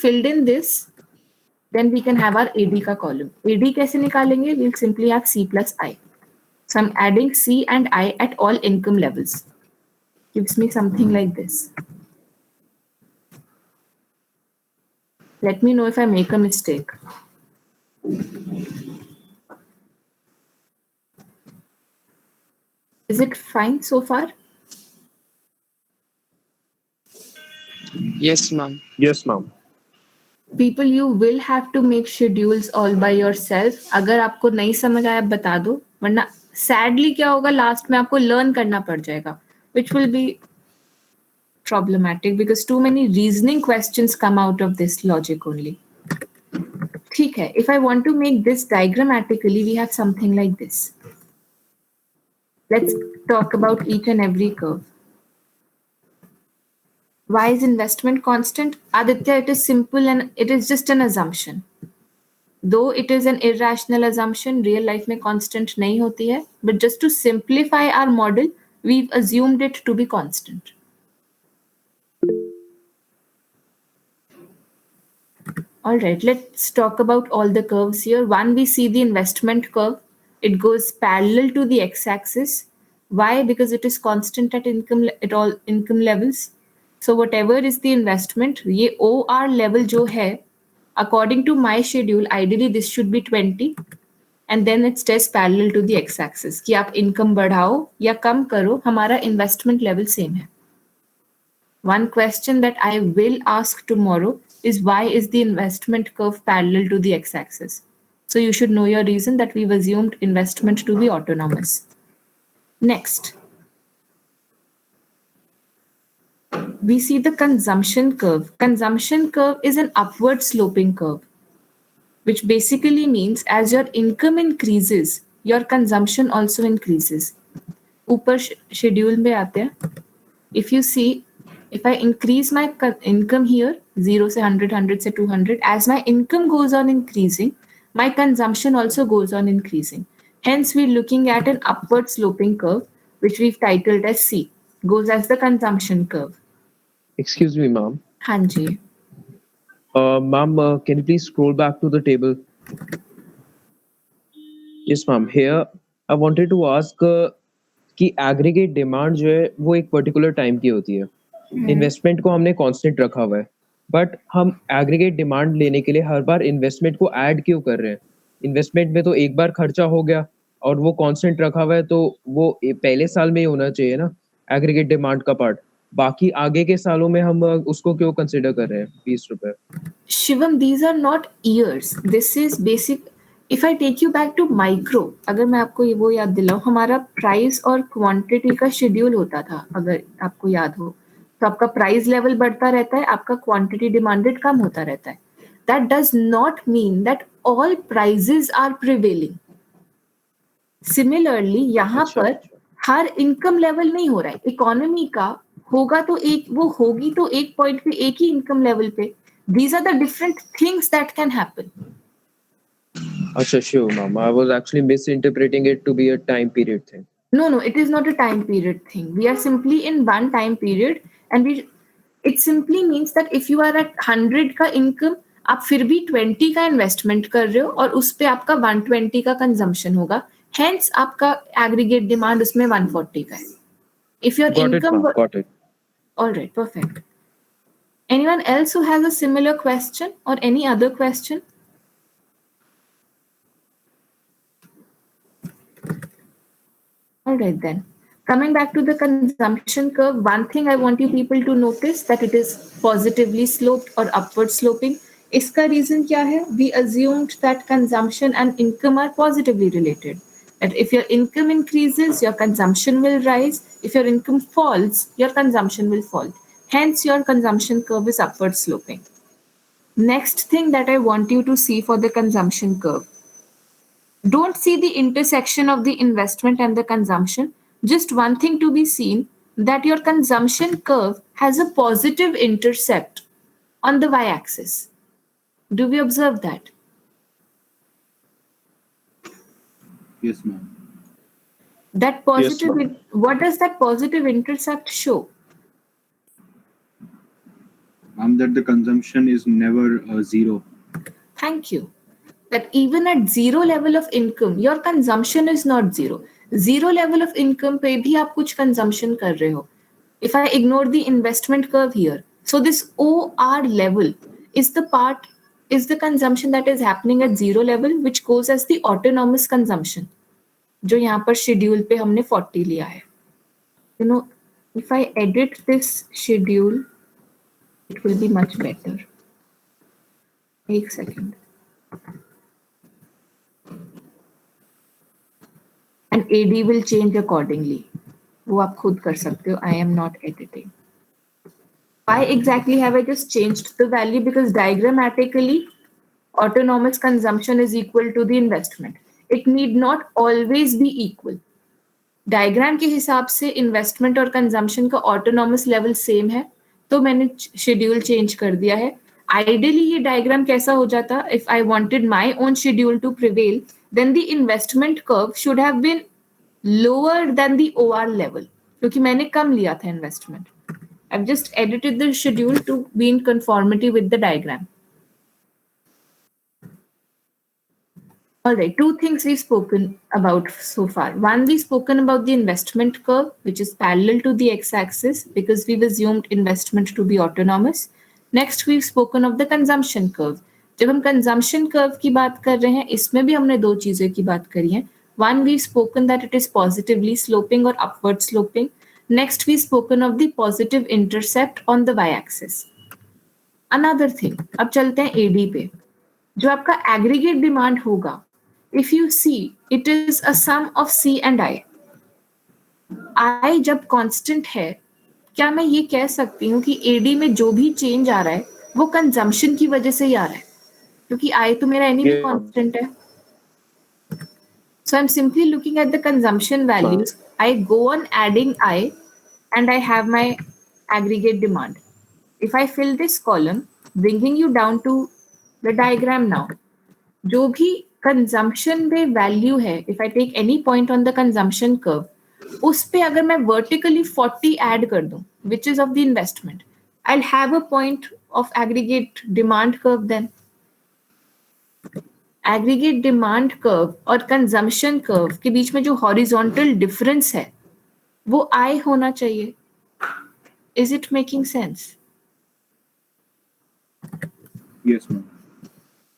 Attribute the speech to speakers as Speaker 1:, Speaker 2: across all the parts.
Speaker 1: filled in this, then we can have our AD का column. AD कैसे निकालेंगे? We'll simply have C plus I. So I'm adding C and I at all income levels. Gives me something like this. Let me know if I make a mistake. Is it fine so far?
Speaker 2: Yes, ma'am.
Speaker 3: Yes, ma'am.
Speaker 1: People, you will have to make schedules all by yourself. अगर आपको नहीं समझ आया बता दो, वरना sadly क्या होगा लास्ट में आपको learn करना पड़ जाएगा, which will be problematic because too many reasoning questions come out of this logic only. ठीक है, if I want to make this diagrammatically, we have something like this. Let's talk about each and every curve. Why is investment constant? Aditya, it is simple and it is just an assumption. Though it is an irrational assumption, real life में constant नहीं होती है, but just to simplify our model, we've assumed it to be constant. All right, let's talk about all the curves here. One, we see the investment curve. It goes parallel to the x-axis. Why? Because it is constant at all income levels. So whatever is the investment, ये OR level जो है, according to my schedule, ideally this should be 20. And then it stays parallel to the x-axis. कि आप income बढ़ाओ या कम करो, हमारा investment level same है. One question that I will ask tomorrow is why is the investment curve parallel to the x-axis? So you should know your reason that we've assumed investment to be autonomous. Next, we see the consumption curve. Consumption curve is an upward sloping curve, which basically means as your income increases, your consumption also increases. ऊपर schedule में आते हैं. If you see, if I increase my income here, 0 से 100, 100 से 200, as my income goes on increasing, my consumption also goes on increasing. Hence, we're looking at an upward sloping curve, which we've titled as C, goes as the consumption curve.
Speaker 3: Excuse me, ma'am.
Speaker 1: हाँ जी.
Speaker 3: Ma'am, can you please scroll back to the table? Yes, ma'am. Here, I wanted to ask कि aggregate demand जो है वो एक particular time की होती है. Investment को हमने constant रखा हुआ है. But हम aggregate demand लेने के लिए हर बार investment को add क्यों कर रहे हैं? Investment में तो एक बार खर्चा हो गया और वो constant रखा हुआ है तो वो पहले साल में ही होना चाहिए ना aggregate demand का part. बाकी आगे के सालों में हम उसको क्यों consider कर रहे हैं 20 रुपए?
Speaker 1: Shivam, these are not years. This is basic. If I take you back to micro, अगर मैं आपको ये वो याद दिलाऊं, हमारा प्राइस और क्वांटिटी का शेड्यूल होता था, अगर आपको याद हो, तो आपका प्राइस लेवल बढ़ता रहता है, आपका क्वांटिटी डिमांडेड कम होता रहता है. That does not mean that all prices are prevailing. Similarly, यहाँ पर हर इनकम लेवल नहीं हो रहा है. इकोनॉमी का होगा तो एक वो होगी तो एक पॉइंट पे एक ही इनकम लेवल पे. These are the different things that can happen.
Speaker 3: Acha, sure, ma'am. I was actually misinterpreting it to be a time period thing.
Speaker 1: No, it is not a time period thing. We are simply in one time period and it simply means that if you are at 100 का income, आप फिर भी 20 का investment कर रहे हो और उस पे आपका 120 का consumption होगा. Hence आपका aggregate demand उसमें 140 का है. If your
Speaker 3: Got
Speaker 1: income...
Speaker 3: it, ma'am. Got it.
Speaker 1: All right, perfect. Anyone else who has a similar question or any other question? All right then. Coming back to the consumption curve, one thing I want you people to notice that it is positively sloped or upward sloping. इसका reason क्या है? We assumed that consumption and income are positively related. That if your income increases, your consumption will rise. If your income falls, your consumption will fall. Hence, your consumption curve is upward sloping. Next thing that I want you to see for the consumption curve. Don't see the intersection of the investment and the consumption. Just one thing to be seen, that your consumption curve has a positive intercept on the y-axis. Do we observe that?
Speaker 4: Yes, ma'am.
Speaker 1: That positive,
Speaker 3: Yes,
Speaker 1: what does that positive intercept show?
Speaker 4: That the consumption is never zero.
Speaker 1: Thank you. That even at zero level of income, your consumption is not zero. Zero level of income पे भी आप कुछ consumption कर रहे हो. If I ignore the investment curve here, so this OR level is the part, is the consumption that is happening at zero level, which goes as the autonomous consumption, जो यहाँ पर schedule पे हमने 40 लिया है. You know, if I edit this schedule, it will be much better. एक second. And AD will change accordingly. वो आप खुद कर सकते हो. I am not editing. Why exactly have I just changed the value? Because diagrammatically, autonomous consumption is equal to the investment. It need not always be equal. Diagram के हिसाब से investment और कंजम्पशन का ऑटोनॉमस लेवल सेम है, तो मैंने schedule change कर दिया है. आइडियली ये डायग्राम कैसा हो जाता, if I wanted my own schedule to prevail, then the investment curve should have been lower than the OR level, क्योंकि मैंने कम लिया था investment. I've just edited the schedule to be in conformity with the diagram. All right, two things we've spoken about so far. One, we've spoken about the investment curve, which is parallel to the x-axis because we've assumed investment to be autonomous. Next, we've spoken of the consumption curve. जब हम consumption curve की बात कर रहे हैं, इसमें भी हमने दो चीज़ों की बात करी है. One, we've spoken that it is positively sloping or upward sloping. Next, we've spoken of the positive intercept on the y-axis. Another thing, अब चलते हैं AD पे. जो आपका aggregate demand होगा, if you see, it is a sum of C and I. I जब constant है, क्या मैं ये कह सकती हूँ कि AD में जो भी change आ रहा है, वो consumption की वजह से ही आ रहा है, क्योंकि I तो मेरा anyway constant है. So I'm simply looking at the consumption values. I go on adding I, and I have my aggregate demand. If I fill this column, bringing you down to the diagram now, जो भी consumption में value है, if I take any point on the consumption curve, उस पे अगर मैं vertically 40 add कर दूं, which is of the investment, I'll have a point of aggregate demand curve then. Aggregate demand curve और consumption curve के बीच में जो horizontal difference है, वो I होना चाहिए. Is it making sense?
Speaker 4: Yes, ma'am.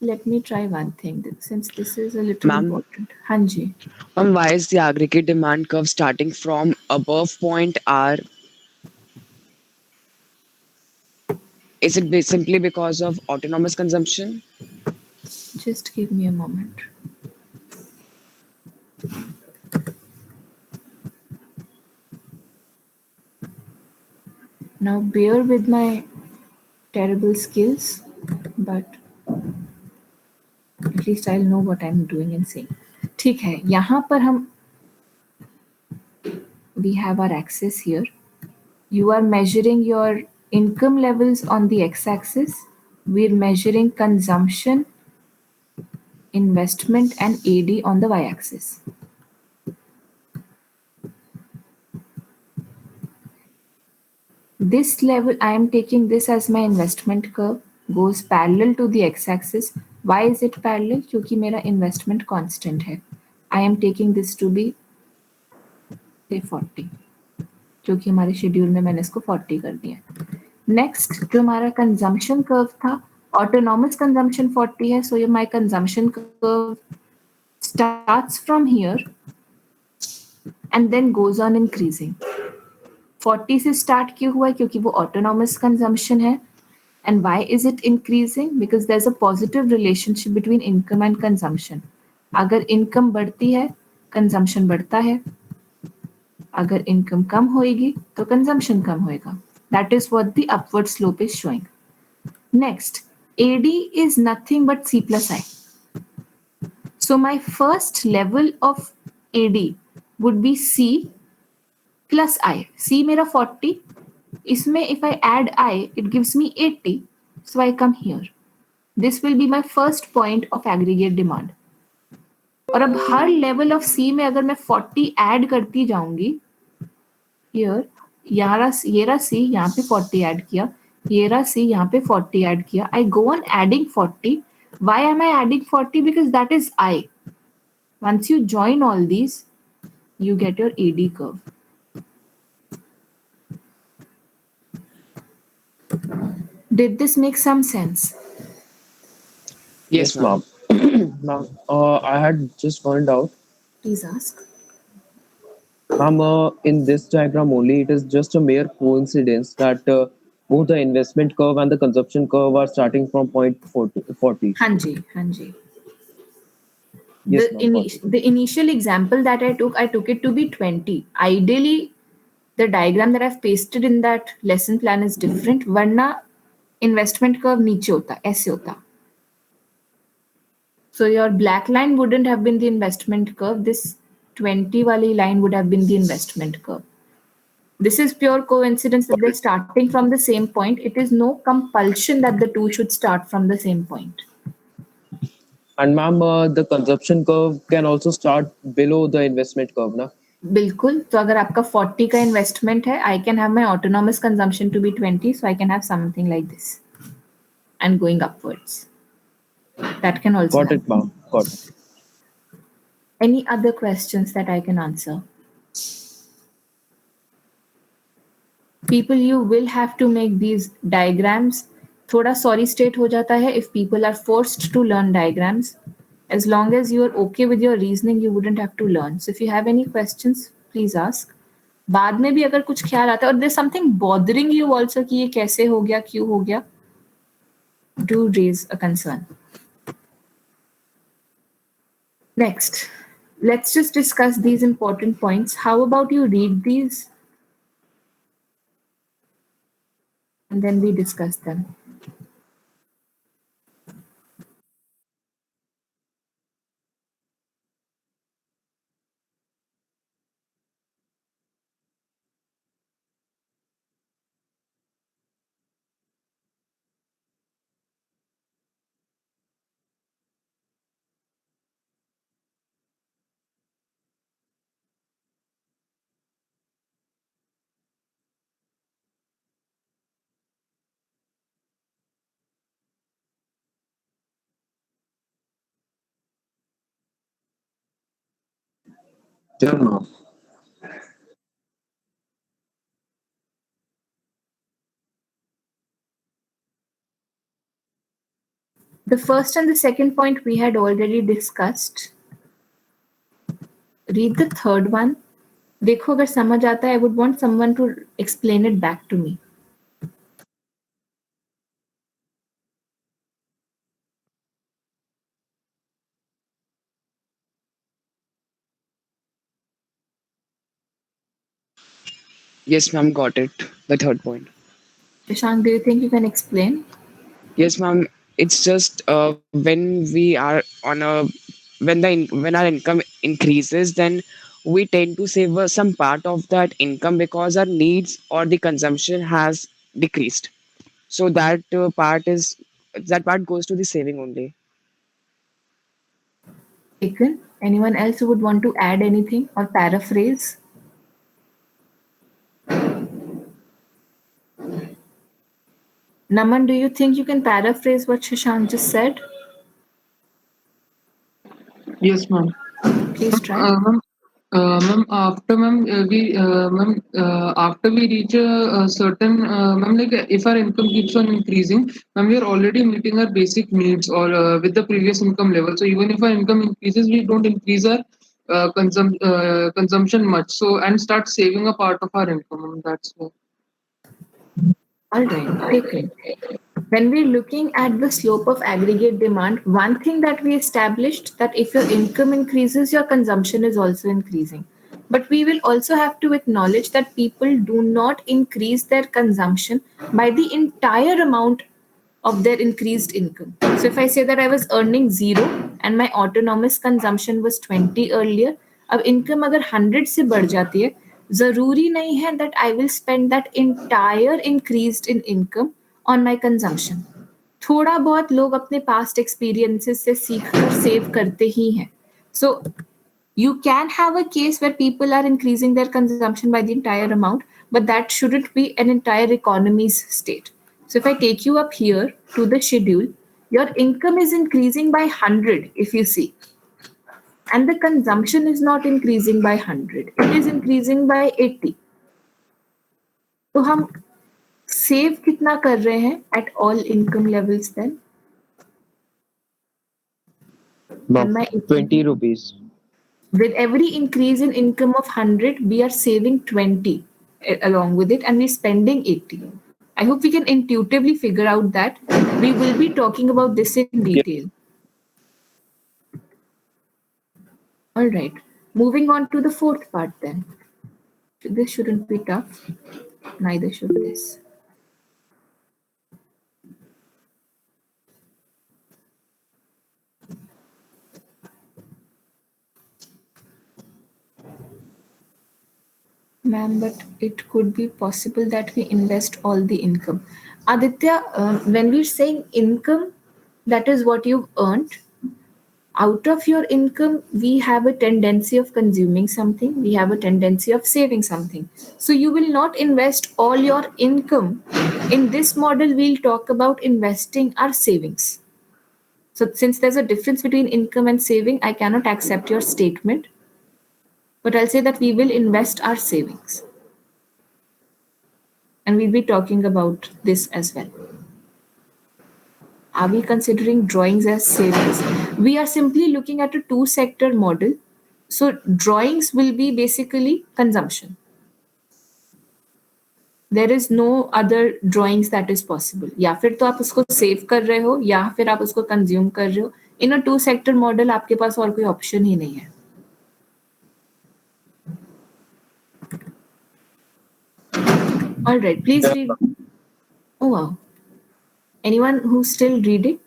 Speaker 2: Let me try one thing since this is a little important. Hanji.
Speaker 5: Why is the aggregate demand curve starting from above point R? Is it simply because of autonomous consumption?
Speaker 2: Just give me a moment. Now bear with my terrible skills, but at least I'll know what I'm doing and saying. ठीक है, यहाँ पर हम we have our axis here. You are measuring your income levels on the x-axis. We're measuring consumption, investment, and AD on the y-axis. This level, I am taking this as my investment curve, goes parallel to the x-axis. Why is it parallel? क्योंकि मेरा investment constant है. I am taking this to be say 40, क्योंकि हमारे schedule में मैंने इसको 40 कर दिया. नेक्स्ट जो हमारा कंजम्पशन कर्व था, ऑटोनॉमस कंजम्पशन 40 है, सो ये my consumption curve starts from here and then goes on increasing. 40 से स्टार्ट क्यों हुआ है? क्योंकि वो ऑटोनॉमस कंजम्पशन है. And why is it increasing? Because there is a positive relationship between income and consumption. अगर इनकम बढ़ती है, कंजम्पशन बढ़ता है. अगर इनकम कम होएगी तो कंजम्पशन कम होएगा. That is what the upward slope is showing. Next, AD is nothing but C plus I. So my first level of AD would be C plus I. C मेरा 40. इसमें if I add I, it gives me 80. So I come here. This will be my first point of aggregate demand. और अब हर level of C में अगर मैं 40 add करती जाऊंगी, here, ये रहा C, यहाँ पे 40 ऐड किया, ये रहा सी यहाँ पे 40 ऐड किया. I go on adding 40. Why am I adding 40? Because that is I. Once you join all these, you get your AD curve. Did this make some sense?
Speaker 5: Yes, ma'am.
Speaker 3: Ma'am, I had just found out,
Speaker 2: Please ask.
Speaker 3: ma'am, in this diagram only, it is just a mere coincidence that both the investment curve and the consumption curve are starting from point 40.
Speaker 2: हाँ जी, हाँ जी.
Speaker 3: Yes, ma'am, got it.
Speaker 2: The initial example that I took it to be 20. Ideally, the diagram that I've pasted in that lesson plan is different. वरना investment curve नीचे होता, ऐसे होता. So your black line wouldn't have been the investment curve. This 20 wali line would have been the investment curve. This is pure coincidence that they're starting from the same point. It is no compulsion that the two should start from the same point.
Speaker 3: And ma'am, the consumption curve can also start below the investment curve, na?
Speaker 2: बिल्कुल. तो अगर आपका 40 का investment है, I can have my autonomous consumption to be 20, so I can have something like this and going upwards. That can also
Speaker 3: Got
Speaker 2: happen.
Speaker 3: it, ma'am. Got it.
Speaker 2: Any other questions that I can answer? People, you will have to make these diagrams. थोड़ा sorry state हो जाता है if people are forced to learn diagrams. As long as you are okay with your reasoning, you wouldn't have to learn. So if you have any questions, please ask. बाद में भी अगर कुछ ख्याल आता है और there's something bothering you also कि ये कैसे हो गया, क्यों हो गया, do raise a concern. Next, let's just discuss these important points. How about you read these and then we discuss them.
Speaker 3: Sure, ma'am.
Speaker 2: The first and the second point we had already discussed. Read the third one. देखो अगर समझ आता है, I would want someone to explain it back to me.
Speaker 5: Yes, ma'am, got it. The third point.
Speaker 2: Shashank, do you think you can explain?
Speaker 5: Yes, ma'am. It's just when we are on a when our income increases, then we tend to save some part of that income because our needs or the consumption has decreased. So that part goes to the saving only.
Speaker 2: Taken. Anyone else who would want to add anything or paraphrase? Naman, do you think you can paraphrase what Shashank just said?
Speaker 6: Yes, ma'am.
Speaker 2: Please try.
Speaker 6: Ma'am, after we reach a certain, ma'am, like if our income keeps on increasing, ma'am, we are already meeting our basic needs or with the previous income level. So even if our income increases, we don't increase our consumption much. So and start saving a part of our income. Ma'am, that's why.
Speaker 2: All right, taken. When we're looking at the slope of aggregate demand, one thing that we established that if your income increases, your consumption is also increasing. But we will also have to acknowledge that people do not increase their consumption by the entire amount of their increased income. So if I say that I was earning 0 and my autonomous consumption was 20 earlier, अब income अगर 100 से बढ़ जाती है, ज़रूरी नहीं है that I will spend that entire increased in income on my consumption. थोड़ा बहुत लोग अपने past experiences से सीख कर save करते ही हैं. So you can have a case where people are increasing their consumption by the entire amount, but that shouldn't be an entire economy's state.
Speaker 1: So if I take you up here to the schedule, your income is increasing by 100 if you see. And the consumption is not increasing by 100. It is increasing by 80. तो हम save कितना कर रहे हैं at all income levels then?
Speaker 3: About 20 rupees.
Speaker 1: With every increase in income of 100, we are saving 20 along with it and we're spending 80. I hope we can intuitively figure out that. We will be talking about this in detail. All right. Moving on to the fourth part then. This shouldn't be tough. Neither should this. Ma'am, but it could be possible that we invest all the income. Aditya, when we're saying income, that is what you've earned. Out of your income, we have a tendency of consuming something, we have a tendency of saving something. So you will not invest all your income. In this model, we'll talk about investing our savings. So since there's a difference between income and saving, I cannot accept your statement. But I'll say that we will invest our savings. And we'll be talking about this as well. Are we considering drawings as savings? We are simply looking at a two-sector model. So drawings will be basically consumption. There is no other drawings that is possible. या फिर तो आप उसको save कर रहे हो या फिर आप उसको consume कर रहे हो. In a two-sector model, आपके पास और कोई option ही नहीं है. All right, please read. Oh, wow. Anyone who's still reading?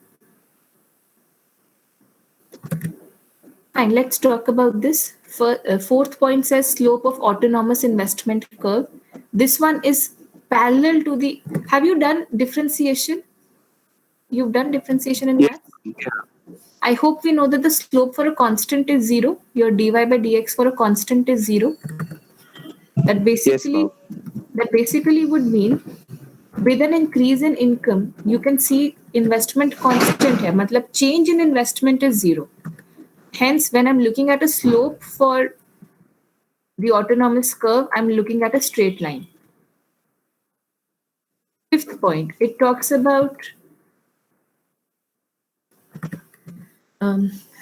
Speaker 1: Fine, let's talk about this. Fourth point says slope of autonomous investment curve. This one is parallel to the... Have you done differentiation? You've done differentiation in math?
Speaker 5: Yeah.
Speaker 1: I hope we know that the slope for a constant is 0. Your dy by dx for a constant is 0. That basically would mean with an increase in income, you can see investment constant hai. Matlab change in investment is 0. Hence, when I'm looking at a slope for the autonomous curve, I'm looking at a straight line. Fifth point, it talks about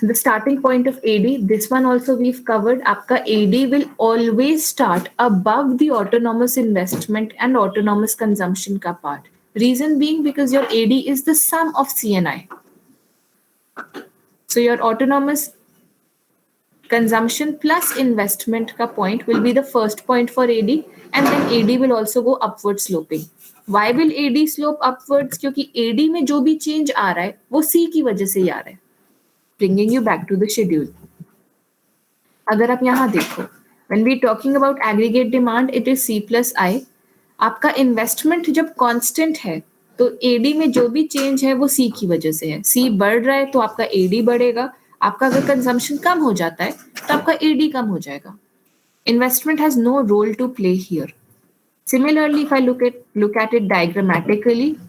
Speaker 1: the starting point of AD. This one also we've covered. Aapka AD will always start above the autonomous investment and autonomous consumption ka part. Reason being because your AD is the sum of CNI. So your autonomous consumption plus investment ka point will be the first point for AD, and then AD will also go upward sloping. Why will AD slope upwards? क्योंकि AD में जो भी change आ रहा है वो C की वजह से ही आ रहा है. Bringing you back to the schedule. अगर आप यहाँ देखो, when we talking about aggregate demand, it is C plus I. आपका investment जब constant है, तो AD में जो भी change है वो C की वजह से है. C बढ़ रहा है तो आपका AD बढ़ेगा. आपका अगर consumption कम हो जाता है, तो आपका AD कम हो जाएगा. Investment has no role to play here. Similarly, if I look at it diagrammatically,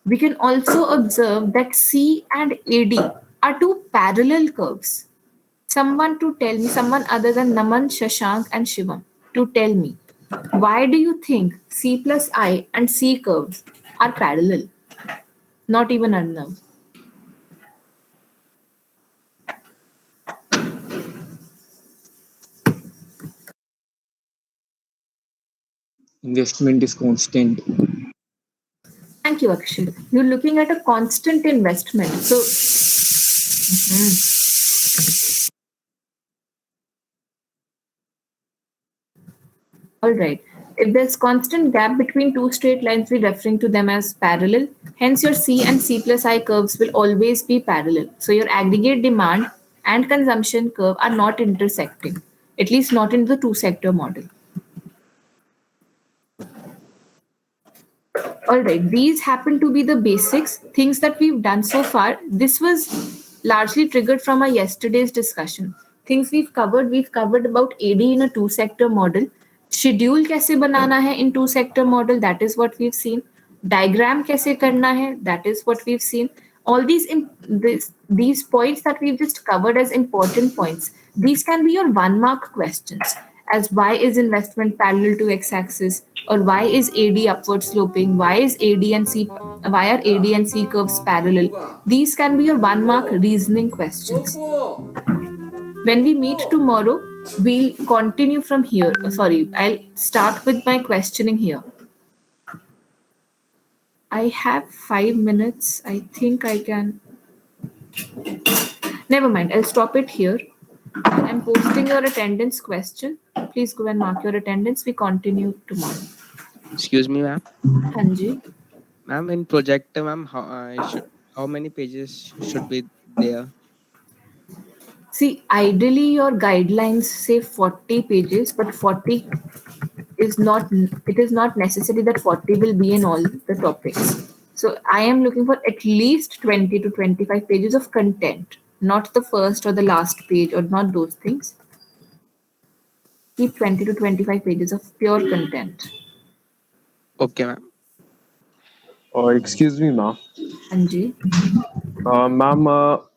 Speaker 1: we can also observe that C and AD are two parallel curves. Someone other than Naman, Shashank and Shivam to tell me, why do you think C plus I and C curves are parallel? Not even Arnav.
Speaker 7: Investment is constant.
Speaker 1: Thank you, Akshay. You're looking at a constant investment. So, all right. If there's constant gap between two straight lines, we're referring to them as parallel. Hence, your C and C plus I curves will always be parallel. So your aggregate demand and consumption curve are not intersecting, at least not in the two-sector model. All right, these happen to be the basics, things that we've done so far. This was largely triggered from our yesterday's discussion. Things we've covered about AD in a two-sector model. Schedule kaise banana hai in two-sector model, that is what we've seen. diagram कैसे करना है, that is what we've seen. All these points that we've just covered as important points, these can be your 1 mark questions, as why is investment parallel to x-axis, or why is AD upward sloping, why are AD and C curves parallel. These can be your 1 mark reasoning questions. When we meet tomorrow, we'll continue from here. Sorry, I'll start with my questioning here. I have 5 minutes. I think I can. Never mind. I'll stop it here. I'm posting your attendance question. Please go and mark your attendance. We continue tomorrow.
Speaker 7: Excuse me, ma'am.
Speaker 1: Hanji.
Speaker 7: Ma'am, in projector, ma'am, how many pages should be there?
Speaker 1: See, ideally your guidelines say 40 pages, but 40 is not, it is not necessary that 40 will be in all the topics. So I am looking for at least 20 to 25 pages of content, not the first or the last page or not those things. Keep 20 to 25 pages of pure content.
Speaker 7: Okay, ma'am.
Speaker 3: Excuse me, ma'am.
Speaker 1: Anji.
Speaker 3: Ma'am,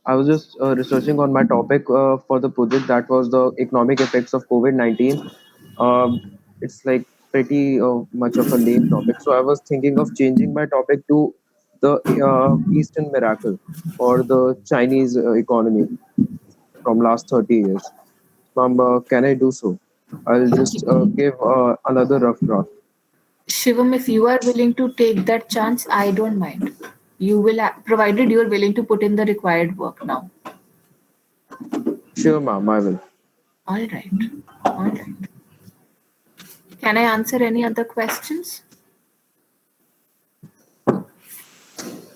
Speaker 3: I was just researching on my topic for the project, that was the economic effects of COVID-19. It's like pretty much of a lame topic. So I was thinking of changing my topic to the Eastern miracle or the Chinese economy from last 30 years. Ma'am, can I do so? I'll just give another rough draft.
Speaker 1: Shivam, if you are willing to take that chance, I don't mind. You will, provided you are willing to put in the required work now.
Speaker 3: Sure, ma'am, I will.
Speaker 1: All right. All right. Can I answer any other questions?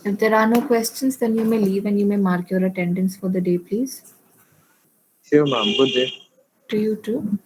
Speaker 1: If there are no questions, then you may leave and you may mark your attendance for the day, please.
Speaker 3: Sure, ma'am. Good day.
Speaker 1: To you too.